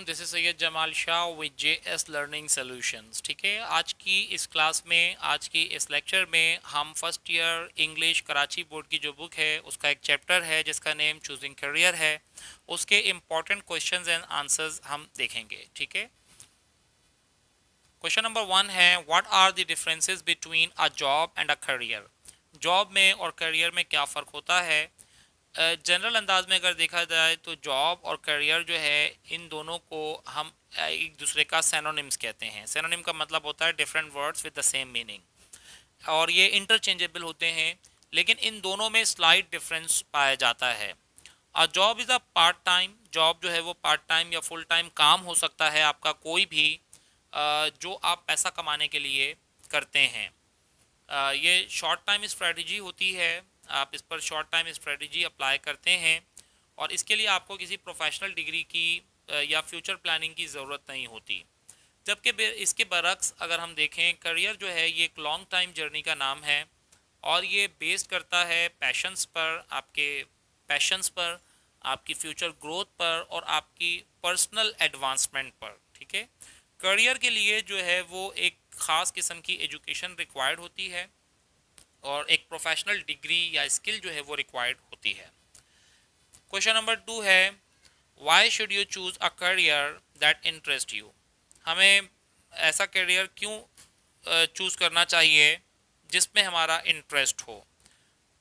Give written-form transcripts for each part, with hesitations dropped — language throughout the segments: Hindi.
This is Syed Jamal Shah with JS learning solutions. ठीक है, आज की इस क्लास में, आज की इस लेक्चर में हम first year English Karachi board की जो बुक है उसका एक चैप्टर है जिसका नेम चूजिंग करियर है, उसके इम्पॉर्टेंट क्वेश्चंस एंड आंसर्स हम देखेंगे। ठीक है, क्वेश्चन नंबर 1 है what are the differences between a job and a career. Job में और करियर में क्या फ़र्क होता है। जनरल अंदाज में अगर देखा जाए तो जॉब और करियर जो है इन दोनों को हम एक दूसरे का सैनोनिम्स कहते हैं। सैनोनिम का मतलब होता है different words with the same meaning, और ये इंटरचेंजेबल होते हैं, लेकिन इन दोनों में स्लाइट डिफरेंस पाया जाता है। A job is a part time, job जो है वो पार्ट टाइम या फुल टाइम काम हो सकता है आपका कोई भी, जो आप पैसा कमाने के लिए करते हैं। ये शॉर्ट टाइम स्ट्रेटजी होती है, आप इस पर शॉर्ट टाइम स्ट्रेटजी अप्लाई करते हैं और इसके लिए आपको किसी प्रोफेशनल डिग्री की या फ्यूचर प्लानिंग की ज़रूरत नहीं होती। जबकि इसके बरक्स अगर हम देखें, करियर जो है ये एक लॉन्ग टाइम जर्नी का नाम है और ये बेस्ड करता है पैशंस पर, आपके पैशंस पर, आपकी फ्यूचर ग्रोथ पर और आपकी पर्सनल एडवांसमेंट पर। ठीक है, करियर के लिए जो है वो एक ख़ास किस्म की एजुकेशन रिक्वायर्ड होती है और एक प्रोफेशनल डिग्री या स्किल जो है वो रिक्वायर्ड होती है। क्वेश्चन नंबर 2 है why should you choose a career that interest you. हमें ऐसा करियर क्यों चूज़ करना चाहिए जिसमें हमारा इंटरेस्ट हो।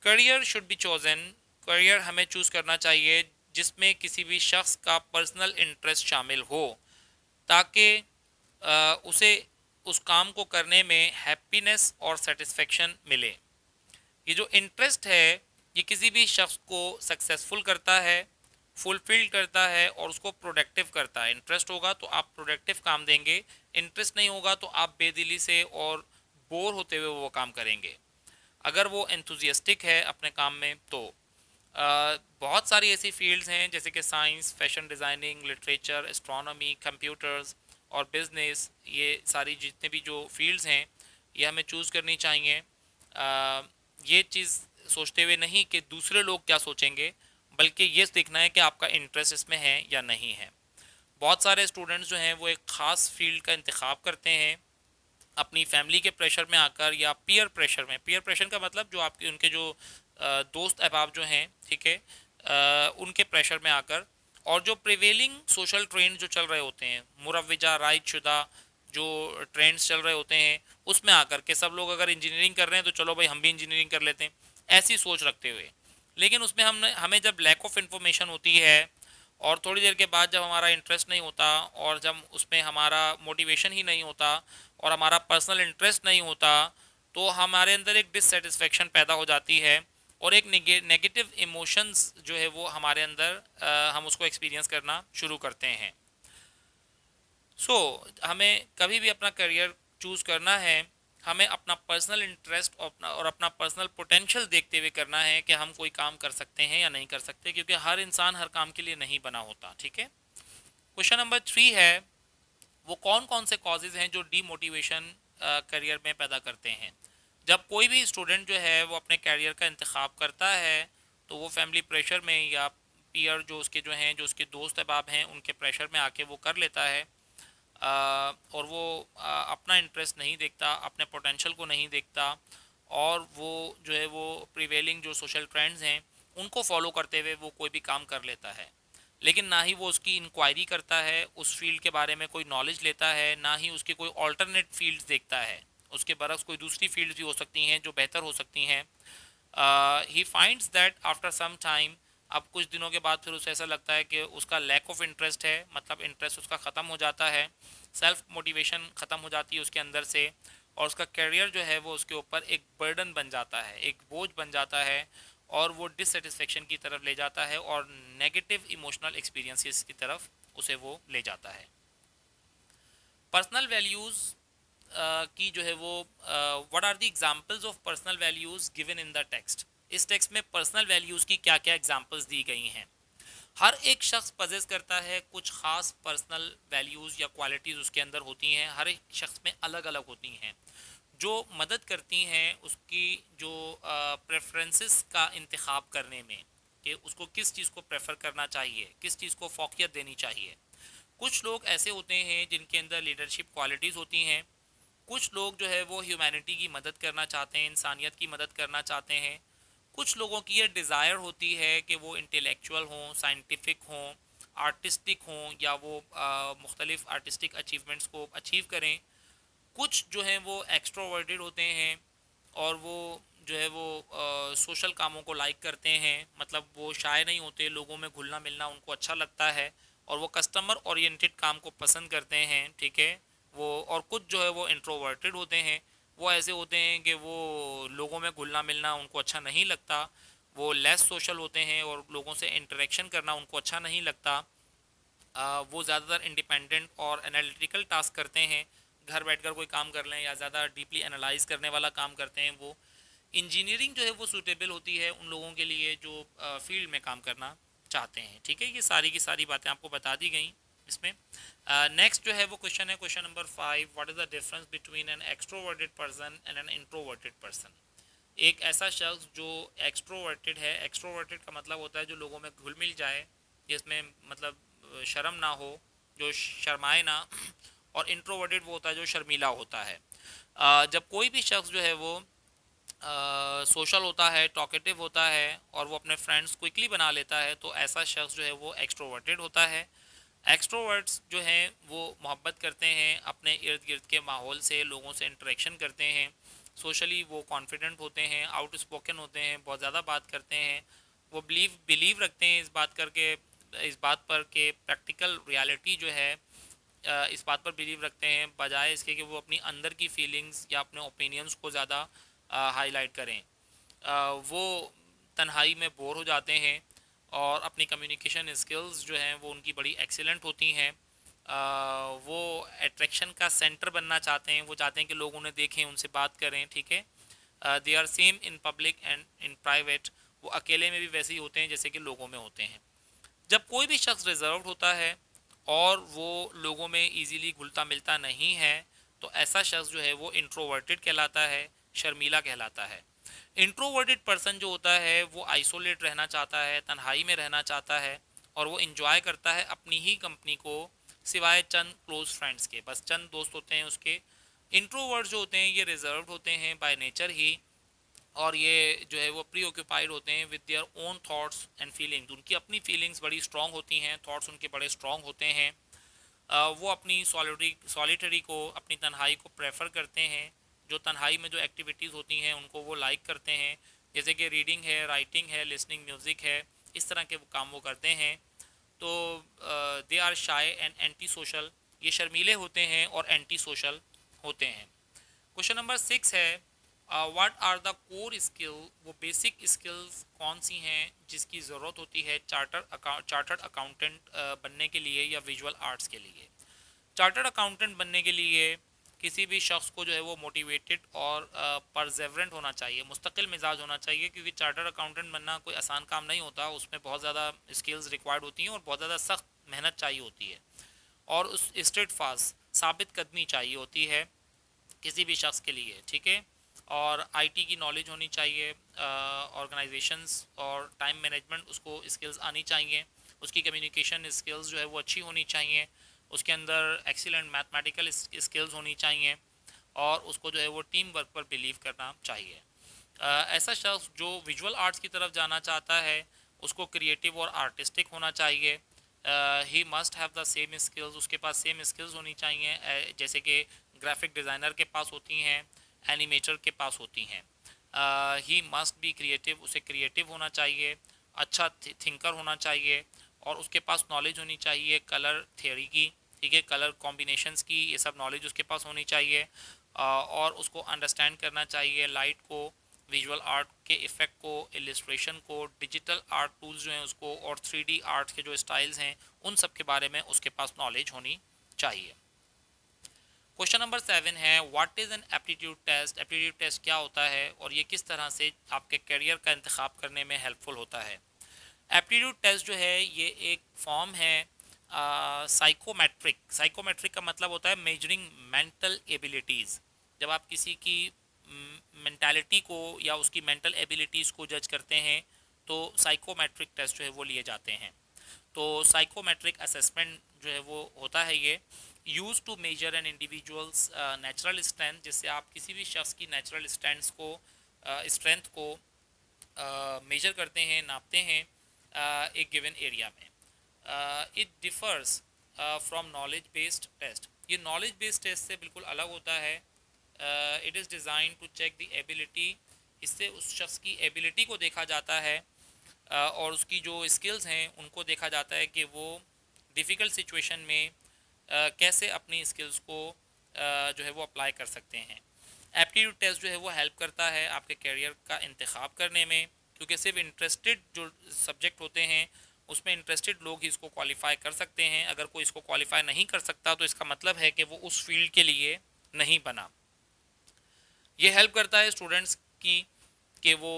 Career should be chosen, career हमें चूज़ करना चाहिए जिसमें किसी भी शख्स का पर्सनल इंटरेस्ट शामिल हो, ताकि उसे उस काम को करने में हैप्पीनेस और सेटिस्फेक्शन मिले। ये जो इंटरेस्ट है ये किसी भी शख्स को सक्सेसफुल करता है, फुलफिल करता है और उसको प्रोडक्टिव करता है। इंटरेस्ट होगा तो आप प्रोडक्टिव काम देंगे, इंटरेस्ट नहीं होगा तो आप बेदिली से और बोर होते हुए वो काम करेंगे। अगर वो एंथुजियास्टिक है अपने काम में तो बहुत सारी ऐसी फील्ड्स हैं जैसे कि science, fashion designing, literature, astronomy, computers और बिजनेस। ये सारी जितने भी जो फील्ड्स हैं ये हमें चूज़ करनी चाहिए, ये चीज़ सोचते हुए नहीं कि दूसरे लोग क्या सोचेंगे, बल्कि ये देखना है कि आपका इंटरेस्ट इसमें है या नहीं है। बहुत सारे स्टूडेंट्स जो हैं वो एक ख़ास फील्ड का इंतखाब करते हैं अपनी फैमिली के प्रेशर में आकर या पीयर प्रेशर में। पीयर प्रेशर का मतलब जो आपके उनके जो दोस्त अहबाब जो हैं, ठीक है, उनके प्रेशर में आकर, और जो प्रिवेलिंग सोशल ट्रेंड जो चल रहे होते हैं, मुरवजा राइट शुदा जो ट्रेंड्स चल रहे होते हैं, उसमें आकर के सब लोग अगर इंजीनियरिंग कर रहे हैं तो चलो भाई हम भी इंजीनियरिंग कर लेते हैं, ऐसी सोच रखते हुए। लेकिन उसमें हमें जब लैक ऑफ इन्फॉर्मेशन होती है और थोड़ी देर के बाद जब हमारा इंटरेस्ट नहीं होता और जब उसमें हमारा मोटिवेशन ही नहीं होता और हमारा पर्सनल इंटरेस्ट नहीं होता, तो हमारे अंदर एक डिससेटिस्फेक्शन पैदा हो जाती है और एक नेगेटिव इमोशंस जो है वो हमारे अंदर हम उसको एक्सपीरियंस करना शुरू करते हैं। हमें कभी भी अपना करियर चूज़ करना है, हमें अपना पर्सनल इंटरेस्ट और अपना पर्सनल पोटेंशियल देखते हुए करना है कि हम कोई काम कर सकते हैं या नहीं कर सकते, क्योंकि हर इंसान हर काम के लिए नहीं बना होता। ठीक है, क्वेश्चन नंबर 3 है वो कौन कौन से कॉजेज़ हैं जो डीमोटिवेशन करियर में पैदा करते हैं। जब कोई भी स्टूडेंट जो है वो अपने करियर का इंतखाब करता है तो वो फैमिली प्रेशर में या पीयर जो उसके जो हैं, जो उसके दोस्त अहबाब हैं, उनके प्रेशर में आके वो कर लेता है, और वो अपना इंटरेस्ट नहीं देखता, अपने पोटेंशियल को नहीं देखता, और वो जो है वो प्रिवेलिंग जो सोशल ट्रेंड्स हैं उनको फॉलो करते हुए वो कोई भी काम कर लेता है। लेकिन ना ही वो उसकी इंक्वायरी करता है, उस फील्ड के बारे में कोई नॉलेज लेता है, ना ही उसकी कोई ऑल्टरनेट फील्ड्स देखता है। उसके बरक्स कोई दूसरी फील्ड्स भी हो सकती हैं जो बेहतर हो सकती हैं। He finds that after some time, अब कुछ दिनों के बाद फिर उसे ऐसा लगता है कि उसका लैक ऑफ इंटरेस्ट है, मतलब इंटरेस्ट उसका ख़त्म हो जाता है, सेल्फ मोटिवेशन ख़त्म हो जाती है उसके अंदर से, और उसका करियर जो है वो उसके ऊपर एक बर्डन बन जाता है, एक बोझ बन जाता है, और वो डिससेटिस्फेक्शन की तरफ ले जाता है और नेगेटिव इमोशनल एक्सपीरियंसेस की तरफ उसे वो ले जाता है। पर्सनल वैल्यूज़ की जो है वो what are the examples of personal values given in the text. इस टेक्स्ट में पर्सनल वैल्यूज़ की क्या क्या एग्जांपल्स दी गई हैं। हर एक शख्स पजेस करता है कुछ ख़ास पर्सनल वैल्यूज़ या क्वालिटीज़ उसके अंदर होती हैं, हर एक शख्स में अलग अलग होती हैं जो मदद करती हैं उसकी जो प्रेफरेंसेस का इंतखाब करने में, कि उसको किस चीज़ को प्रेफर करना चाहिए, किस चीज़ को फ़ौक़ियत देनी चाहिए। कुछ लोग ऐसे होते हैं जिनके अंदर लीडरशिप क्वालिटीज़ होती हैं, कुछ लोग जो है वो ह्यूमैनिटी की मदद करना चाहते हैं, इंसानियत की मदद करना चाहते हैं, कुछ लोगों की ये डिज़ायर होती है कि वो इंटेलेक्चुअल हों, साइंटिफिक हों, आर्टिस्टिक हों, या वो मुख्तलिफ आर्टिस्टिक अचीवमेंट्स को अचीव करें। कुछ जो हैं वो एक्सट्रोवर्टेड होते हैं और वो जो है वो सोशल कामों को लाइक करते हैं, मतलब वो शाय नहीं होते, लोगों में घुलना मिलना उनको अच्छा लगता है और वो कस्टमर ओरिएंटेड काम को पसंद करते हैं, ठीक है। वो और कुछ जो है वो इंट्रोवर्टेड होते हैं, वो ऐसे होते हैं कि वो लोगों में घुलना मिलना उनको अच्छा नहीं लगता, वो लेस सोशल होते हैं और लोगों से इंटरेक्शन करना उनको अच्छा नहीं लगता। वो ज़्यादातर इंडिपेंडेंट और एनालिटिकल टास्क करते हैं, घर बैठकर कोई काम कर लें या ज़्यादा डीपली एनालाइज करने वाला काम करते हैं। वो इंजीनियरिंग जो है वो सूटेबल होती है उन लोगों के लिए जो फील्ड में काम करना चाहते हैं, ठीक है। ये सारी की सारी बातें आपको बता दी गई इसमें। नेक्स्ट जो है वो क्वेश्चन है, question number 5, what is the difference between an extroverted person and an introverted person. एक ऐसा शख्स जो एक्सट्रोवर्टेड है, एक्सट्रोवर्टेड का मतलब होता है जो लोगों में घुल मिल जाए, जिसमें मतलब शर्म ना हो, जो शर्माए ना, और इंट्रोवर्टेड वो होता है जो शर्मीला होता है। जब कोई भी शख्स जो है वो सोशल होता है, टॉकेटिव होता है और वो अपने फ्रेंड्स क्विकली बना लेता है, तो ऐसा शख्स जो है वो एक्सट्रोवर्टेड होता है। एक्सट्रोवर्ट्स जो हैं वो मोहब्बत करते हैं, अपने इर्द गिर्द के माहौल से, लोगों से इंटरेक्शन करते हैं, सोशली वो कॉन्फिडेंट होते हैं, आउट स्पोकन होते हैं, बहुत ज़्यादा बात करते हैं। वो बिलीव रखते हैं इस बात पर कि प्रैक्टिकल रियलिटी जो है, इस बात पर बिलीव रखते हैं बजाय इसके कि वो अपनी अंदर की फीलिंग्स या अपने ओपिनियंस को ज़्यादा हाईलाइट करें। वो तन्हाई में बोर हो जाते हैं और अपनी कम्युनिकेशन स्किल्स जो हैं वो उनकी बड़ी एक्सीलेंट होती हैं। वो अट्रैक्शन का सेंटर बनना चाहते हैं, वो चाहते हैं कि लोग उन्हें देखें, उनसे बात करें, ठीक है। They are same in public and in private. वो अकेले में भी वैसे ही होते हैं जैसे कि लोगों में होते हैं। जब कोई भी शख्स रिजर्व होता है और वो लोगों में इजीली घुलता मिलता नहीं है, तो ऐसा शख्स जो है वो इंट्रोवर्टेड कहलाता है, शर्मीला कहलाता है। इंट्रोवर्टेड पर्सन जो होता है वो आइसोलेट रहना चाहता है, तन्हाई में रहना चाहता है और वो इंजॉय करता है अपनी ही कंपनी को, सिवाय चंद क्लोज फ्रेंड्स के, बस चंद दोस्त होते हैं उसके। इंट्रोवर्ट जो होते हैं ये रिजर्व होते हैं बाय नेचर ही, और ये जो है वो प्री ऑक्यूपाइड होते हैं with their own thoughts and feelings. उनकी अपनी फीलिंग्स बड़ी स्ट्रॉन्ग होती हैं, थॉट्स उनके बड़े स्ट्रॉन्ग होते हैं। वो अपनी सॉलिटरी को, अपनी तन्हाई को प्रेफर करते हैं। जो तन्हाई में जो एक्टिविटीज़ होती हैं उनको वो लाइक करते हैं, जैसे कि रीडिंग है, राइटिंग है, लिसनिंग म्यूज़िक है, इस तरह के वो काम वो करते हैं। तो they are shy and anti social. ये शर्मीले होते हैं और एंटी सोशल होते हैं। क्वेश्चन नंबर 6 है, what are the core skill. वो बेसिक स्किल्स कौन सी हैं जिसकी ज़रूरत होती है चार्टर्ड अकाउंटेंट बनने के लिए या विजुअल आर्ट्स के लिए। चार्टर्ड अकाउंटेंट बनने के लिए किसी भी शख्स को जो है वो मोटिवेटेड और परसेवरेंट होना चाहिए, मुस्तकिल मिजाज होना चाहिए, क्योंकि चार्टर्ड अकाउंटेंट बनना कोई आसान काम नहीं होता। उसमें बहुत ज़्यादा स्किल्स रिक्वायर्ड होती हैं और बहुत ज़्यादा सख्त मेहनत चाहिए होती है और उस स्ट्रेट फास्ट साबित कदमी चाहिए होती है किसी भी शख्स के लिए, ठीक है। और आईटी की नॉलेज होनी चाहिए, ऑर्गेनाइजेशंस और टाइम मैनेजमेंट उसको स्किल्स आनी चाहिए, उसकी कम्युनिकेशन स्किल्स जो है वो अच्छी होनी चाहिए, उसके अंदर एक्सीलेंट मैथमेटिकल स्किल्स होनी चाहिए और उसको जो है वो टीम वर्क पर बिलीव करना चाहिए। ऐसा शख्स जो विजुअल आर्ट्स की तरफ जाना चाहता है उसको क्रिएटिव और आर्टिस्टिक होना चाहिए। He must have the same skills, उसके पास सेम स्किल्स होनी चाहिए जैसे कि ग्राफिक डिज़ाइनर के पास होती हैं, एनिमेटर के पास होती हैं। ही मस्ट बी क्रिएटिव, उसे क्रिएटिव होना चाहिए, अच्छा थिंकर होना चाहिए और उसके पास नॉलेज होनी चाहिए कलर थ्योरी की, ठीक है, कलर कॉम्बिनेशंस की, ये सब नॉलेज उसके पास होनी चाहिए। और उसको अंडरस्टैंड करना चाहिए लाइट को, विजुअल आर्ट के इफ़ेक्ट को, इलिस्ट्रेशन को, डिजिटल आर्ट टूल्स जो हैं उसको, और 3D आर्ट के जो स्टाइल्स हैं उन सब के बारे में उसके पास नॉलेज होनी चाहिए। क्वेश्चन नंबर 7 है, what is an aptitude test. Aptitude test क्या होता है और ये किस तरह से आपके करियर का इंतखाब करने में हेल्पफुल होता है। एप्टीट्यूड टेस्ट जो है ये एक फॉर्म है साइकोमेट्रिक। साइकोमेट्रिक का मतलब होता है मेजरिंग मेंटल एबिलिटीज़। जब आप किसी की मेंटालिटी को या उसकी मेंटल एबिलिटीज़ को जज करते हैं तो साइकोमेट्रिक टेस्ट जो है वो लिए जाते हैं। तो साइकोमेट्रिक असेसमेंट जो है वो होता है ये use to measure an individuals natural strength, जिससे आप किसी भी शख्स की नेचुरल स्ट्रेंथ को मेजर करते हैं, नापते हैं एक गिवन एरिया में. It differs from knowledge based test. ये नॉलेज बेस्ड टेस्ट से बिल्कुल अलग होता है. It is design to check the ability. इससे उस शख्स की एबिलिटी को देखा जाता है और उसकी जो स्किल्स हैं उनको देखा जाता है कि वो डिफ़िकल्ट सिचुएशन में कैसे अपनी स्किल्स को जो है वो अप्लाई कर सकते हैं. एप्टीट्यूड टेस्ट जो है वो हेल्प करता है आपके कैरियर का इंतखाब करने में, क्योंकि सिर्फ इंटरेस्टेड जो सब्जेक्ट होते हैं उसमें इंटरेस्टेड लोग ही इसको क्वालिफाई कर सकते हैं. अगर कोई इसको क्वालिफाई नहीं कर सकता तो इसका मतलब है कि वो उस फील्ड के लिए नहीं बना. ये हेल्प करता है स्टूडेंट्स की कि वो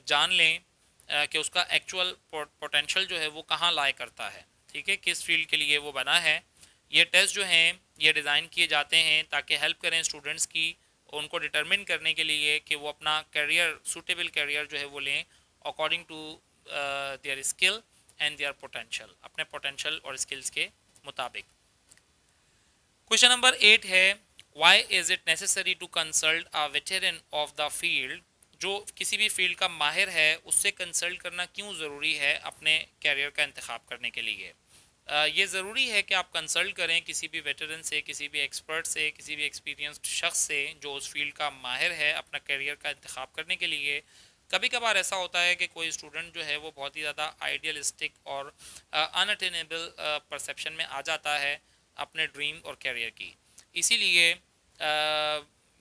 जान लें कि उसका एक्चुअल पोटेंशियल जो है वो कहाँ लाई करता है, ठीक है, किस फील्ड के लिए वो बना है. ये टेस्ट जो हैं ये डिज़ाइन किए जाते हैं ताकि हेल्प करें स्टूडेंट्स की उनको डिटरमिन करने के लिए कि वो अपना करियर, सूटेबल करियर जो है वो लें according to their skill and their potential, अपने पोटेंशियल और स्किल्स के मुताबिक. क्वेश्चन नंबर 8 है, why is it necessary to consult a veteran of the field. जो किसी भी फील्ड का माहिर है उससे कंसल्ट करना क्यों ज़रूरी है अपने कैरियर का इंतखाब करने के लिए. ये ज़रूरी है कि आप कंसल्ट करें किसी भी वेटरन से, किसी भी एक्सपर्ट से, किसी भी एक्सपीरियंस्ड शख्स से जो उस फील्ड का माहिर है अपना कैरियर का इंतखाब करने के लिए. कभी कभार ऐसा होता है कि कोई स्टूडेंट जो है वो बहुत ही ज़्यादा आइडियलिस्टिक और अनअटेनेबल परसेप्शन में आ जाता है अपने ड्रीम और कैरियर की. इसीलिए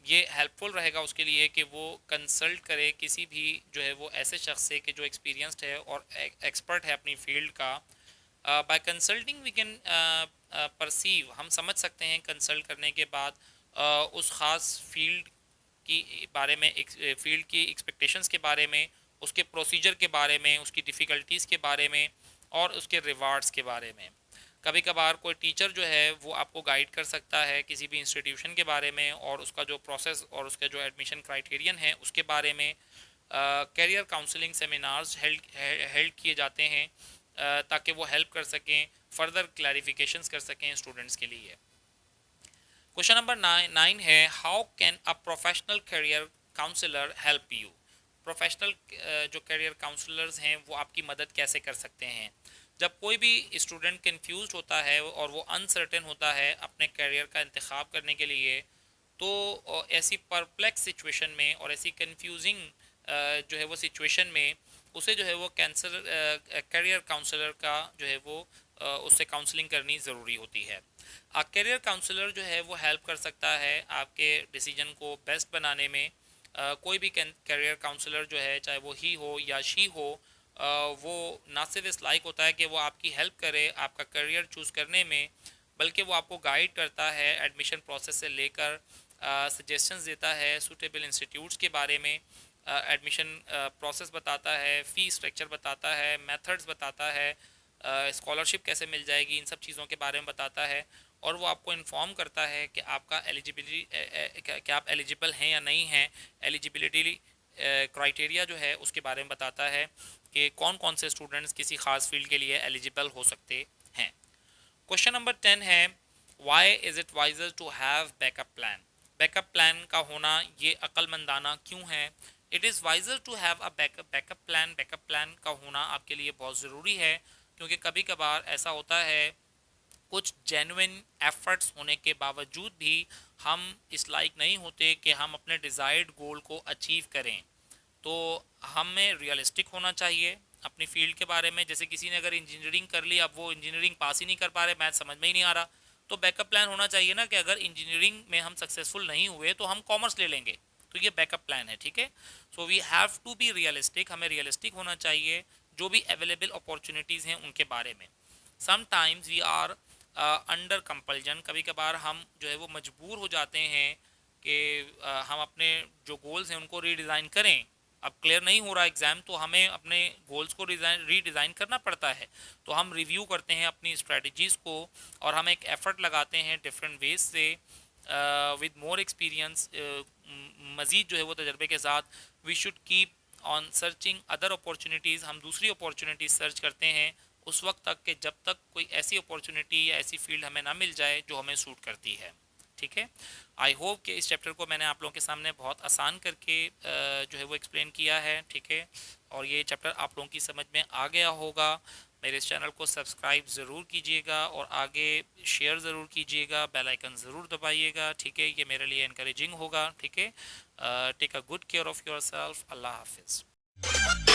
ये हेल्पफुल रहेगा उसके लिए कि वो कंसल्ट करे किसी भी जो है वो ऐसे शख्स से कि जो एक्सपीरियंस्ड है और एक्सपर्ट है अपनी फील्ड का. By consulting we can perceive, हम समझ सकते हैं कंसल्ट करने के बाद उस ख़ास फील्ड की बारे में, फील्ड की एक्सपेक्टेशंस के बारे में, उसके प्रोसीजर के बारे में, उसकी डिफ़िकल्टीज़ के बारे में और उसके रिवार्ड्स के बारे में. कभी कभार कोई टीचर जो है वो आपको गाइड कर सकता है किसी भी इंस्टीट्यूशन के बारे में और उसका जो प्रोसेस और उसका जो एडमिशन क्राइटेरियन है उसके बारे में. कैरियर काउंसलिंग सेमिनार्स हेल्ड किए जाते हैं ताकि वो हेल्प कर सकें, फर्दर क्लैरिफिकेशंस कर सकें स्टूडेंट्स के लिए. क्वेश्चन नंबर 9 है, how can a professional career counsellor help you. Professional जो कैरियर काउंसलर्स हैं वो आपकी मदद कैसे कर सकते हैं. जब कोई भी स्टूडेंट कंफ्यूज्ड होता है और वो अनसर्टेन होता है अपने कैरियर का इंतखाब करने के लिए, तो ऐसी परप्लेक्स सिचुएशन में और ऐसी कंफ्यूजिंग जो है वो सिचुएशन में उसे जो है वो कैरियर काउंसलर का जो है वो उससे काउंसलिंग करनी ज़रूरी होती है. कैरियर काउंसलर जो है वो हेल्प कर सकता है आपके डिसीजन को बेस्ट बनाने में. कोई भी कैरियर काउंसलर जो है चाहे वो ही हो या शी हो, वो ना सिर्फ इस लायक होता है कि वो आपकी हेल्प करे आपका करियर चूज़ करने में, बल्कि वो आपको गाइड करता है एडमिशन प्रोसेस से लेकर, सजेशंस देता है सूटेबल इंस्टीट्यूट्स के बारे में, एडमिशन प्रोसेस बताता है, फ़ी स्ट्रक्चर बताता है, मेथड्स बताता है, स्कॉलरशिप कैसे मिल जाएगी, इन सब चीज़ों के बारे में बताता है. और वो आपको इन्फॉर्म करता है कि आपका एलिजिबिलिटी क्या आप एलिजिबल हैं या नहीं हैं. एलिजिबिलिटी क्राइटेरिया जो है उसके बारे में बताता है कि कौन कौन से स्टूडेंट्स किसी ख़ास फील्ड के लिए एलिजिबल हो सकते हैं. क्वेश्चन नंबर 10 है, why is it wiser to have backup plan. Backup plan का होना ये अक्लमंदाना क्यों है. It is wiser to have a backup plan. Backup plan का होना आपके लिए बहुत ज़रूरी है, क्योंकि कभी कभार ऐसा होता है कुछ जेन्युइन एफर्ट्स होने के बावजूद भी हम इस लायक नहीं होते कि हम अपने डिज़ायर्ड गोल को अचीव करें. तो हमें रियलिस्टिक होना चाहिए अपनी फील्ड के बारे में. जैसे किसी ने अगर इंजीनियरिंग कर ली, अब वो इंजीनियरिंग पास ही नहीं कर पा रहे, मैथ समझ में ही नहीं आ रहा, तो बैकअप प्लान होना चाहिए ना कि अगर इंजीनियरिंग में हम सक्सेसफुल नहीं हुए तो हम कॉमर्स ले लेंगे. तो ये बैकअप प्लान है, ठीक है. So we have to be realistic, हमें रियलिस्टिक होना चाहिए जो भी अवेलेबल अपॉर्चुनिटीज़ हैं उनके बारे में. Sometimes we are under compulsion, कभी कभार हम जो है वो मजबूर हो जाते हैं कि हम अपने जो गोल्स हैं उनको रीडिज़ाइन करें. अब क्लियर नहीं हो रहा एग्ज़ाम तो हमें अपने गोल्स को रीडिज़ाइन करना पड़ता है. तो हम रिव्यू करते हैं अपनी स्ट्रेटजीज़ को और हम एक एफ़र्ट लगाते हैं डिफरेंट वेज से विद मोर एक्सपीरियंस. मज़ीद जो है वो तजर्बे के साथ we should keep on searching other opportunities. हम दूसरी अपॉर्चुनिटीज़ सर्च करते हैं उस वक्त तक कि जब तक कोई ऐसी अपॉर्चुनिटी या ऐसी फील्ड हमें ना मिल जाए जो हमें सूट करती है। ठीक है, आई होप कि इस चैप्टर को मैंने आप लोगों के सामने बहुत आसान करके जो है वो एक्सप्लेन किया है। ठीक है, और ये चैप्टर आप लोगों की समझ में आ गया होगा। मेरे इस चैनल को सब्सक्राइब ज़रूर कीजिएगा और आगे शेयर ज़रूर कीजिएगा, बेल आइकन ज़रूर दबाइएगा। ठीक है, ये मेरे लिए इनकरेजिंग होगा। ठीक है, take a good care of yourself. अल्लाह हाफिज़।